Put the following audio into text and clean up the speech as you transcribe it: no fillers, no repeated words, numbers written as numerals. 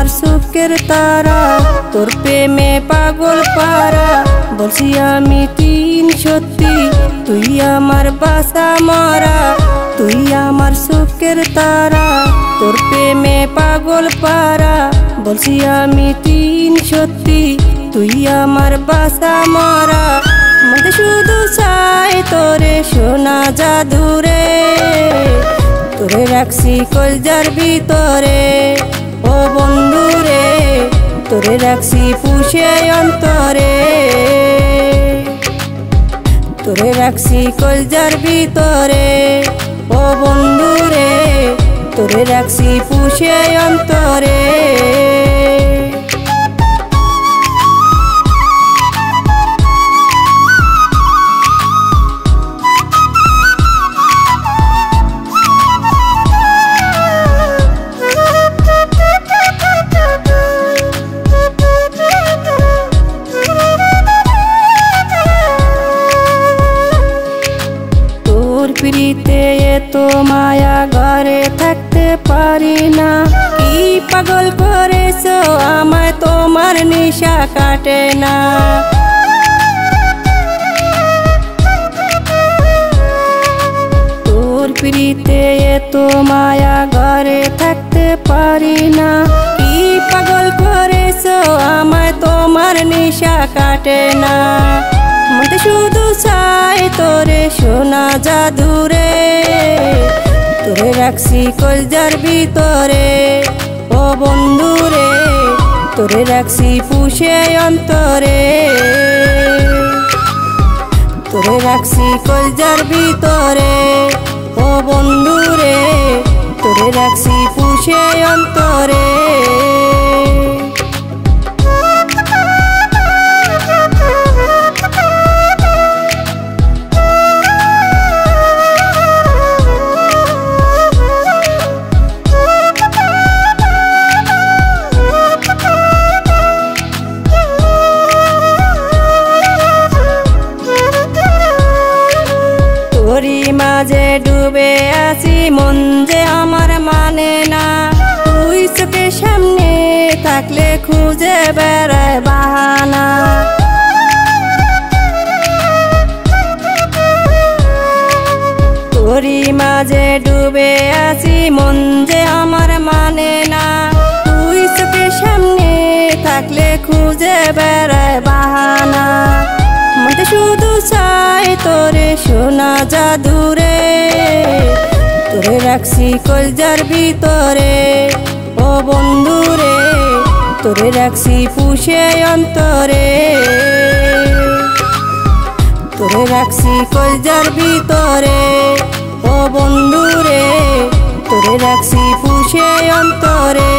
আমার সুখের তারা, তোর প্রেমে পাগল পারা। বলছি আমি তিন সত্যি, তুই আমার বাসা মরা। তুই আমার সুখের তারা, তোর প্রেমে পাগল পারা। বলছি আমি তিন সত্যি, তুই আমার বাসা মরা। মনে শুধু চাই তোরে সোনা জাদুরে, তোরে রাখছি কলজার ভিতরে। ও বন্ধুরে, তোরে রাখছি পুষে অন্তরে। তোরে রাখছি কলজার ভিতরে। ও বন্ধুরে, তোরে রাখছি পুষে অন্তরে। পিড়িতে এত মায়া, ঘরে থাকতে পারি না। কি পাগল করেছো আমায়, তোমার নেশা কাটে না। তোর পিড়িতে এত মায়া, ঘরে থাকতে পারি না। কি পাগল করেছো আমায়, তোমার নেশা কাটে না। মনে শুধু চাই তোরে সোনা জাদুরে, তোরে রাখছি কলজার ভিতরে। ও বন্ধুরে, তোরে রাখছি পুষে অন্তরে। তোরে রাখছি কলজার ভিতরে। ও বন্ধুরে, তোরে রাখছি পুষে অন্তরে। তোরই মাঝে ডুবে আছি, মন যে আমার মানে না। তুই চোখের সামনে থাকলে খুঁজে বেড়ায় বাহানা। তোরই মাঝে ডুবে আছি, মন যে আমার মানে না। তুই চোখের সামনে থাকলে খুঁজে বেড়ায় বাহানা। মনে শুধু চাই তোরে সোনা জাদুরে, তোরে রাখছি কলজার ভিতরে। ও বন্ধুরে, তোরে রাখছি পুষে অন্তরে। তোরে রাখছি কলজার ভিতরে। ও বন্ধুরে, তোরে রাখছি পুষে অন্তরে।